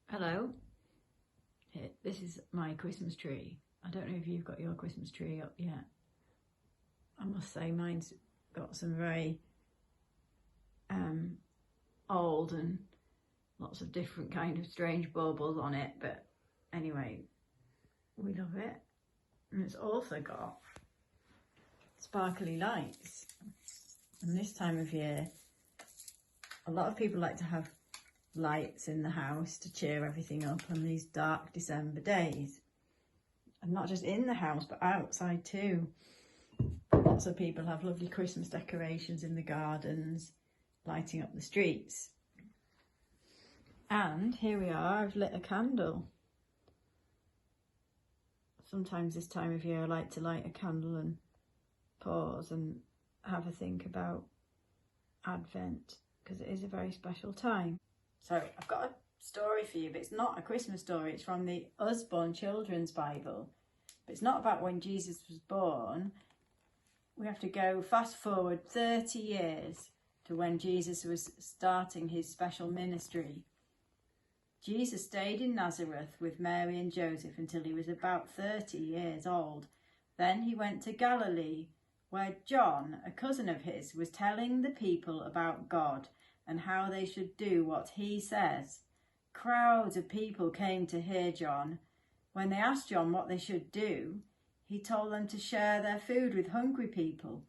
Hello, this is my Christmas tree. I don't know if you've got your Christmas tree up yet. I must say mine's got some very old and lots of different kind of strange baubles on it, but anyway, we love it. And it's also got sparkly lights. And this time of year, a lot of people like to have lights in the house to cheer everything up on these dark December days. And not just in the house, but outside too. Lots of people have lovely Christmas decorations in the gardens, lighting up the streets. And here we are, I've lit a candle. Sometimes this time of year I like to light a candle and pause and have a think about Advent, because it is a very special time. So I've got a story for you, but it's not a Christmas story. It's from the Usborne Children's Bible. But it's not about when Jesus was born. We have to go fast forward 30 years to when Jesus was starting his special ministry. Jesus stayed in Nazareth with Mary and Joseph until he was about 30 years old. Then he went to Galilee, where John, a cousin of his, was telling the people about God and how they should do what he says. Crowds of people came to hear John. When they asked John what they should do, he told them to share their food with hungry people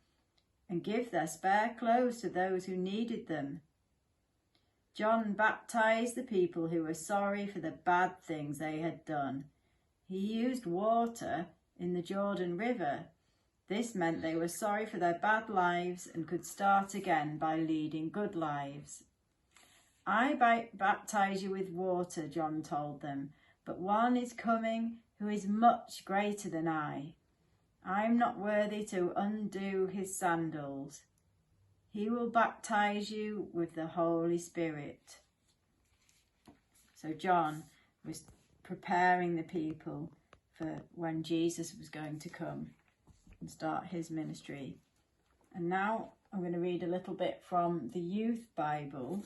and give their spare clothes to those who needed them. John baptized the people who were sorry for the bad things they had done. He used water in the Jordan River. This meant they were sorry for their bad lives and could start again by leading good lives. I baptize you with water, John told them, but one is coming who is much greater than I. I'm not worthy to undo his sandals. He will baptize you with the Holy Spirit. So John was preparing the people for when Jesus was going to come and start his ministry. And now I'm going to read a little bit from the Youth Bible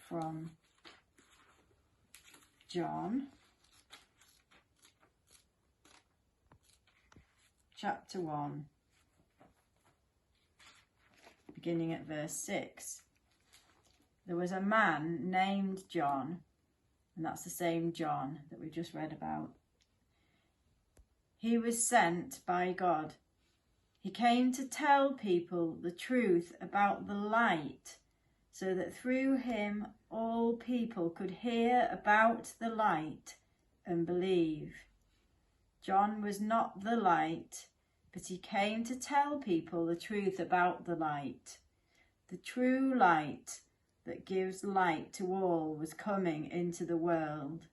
from John chapter 1, beginning at verse 6. There was a man named John, and that's the same John that we just read about. He was sent by God. He came to tell people the truth about the light, so that through him all people could hear about the light and believe. John was not the light, but he came to tell people the truth about the light. The true light that gives light to all was coming into the world.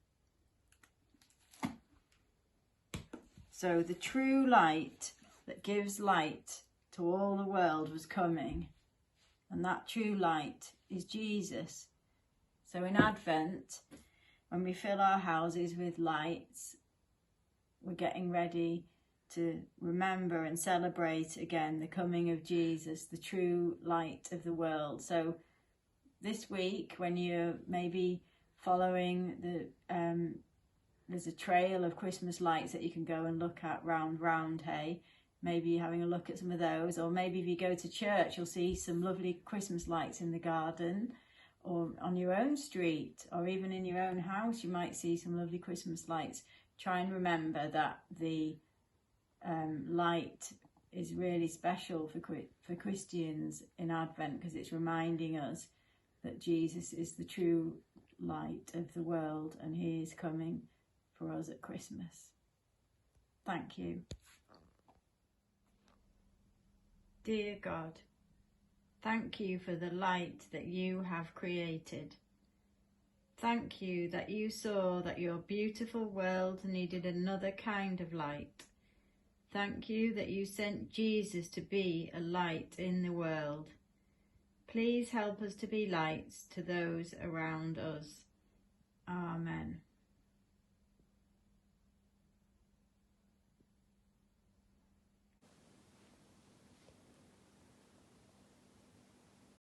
So the true light that gives light to all the world was coming. And that true light is Jesus. So in Advent, when we fill our houses with lights, we're getting ready to remember and celebrate again the coming of Jesus, the true light of the world. So this week, when you're maybe following there's a trail of Christmas lights that you can go and look at round Roundhay. Maybe you're having a look at some of those, or maybe if you go to church, you'll see some lovely Christmas lights in the garden, or on your own street, or even in your own house, you might see some lovely Christmas lights. Try and remember that the light is really special for Christians in Advent, because it's reminding us that Jesus is the true light of the world and he is coming for us at Christmas. Thank you. Dear God, thank you for the light that you have created. Thank you that you saw that your beautiful world needed another kind of light. Thank you that you sent Jesus to be a light in the world. Please help us to be lights to those around us. Amen.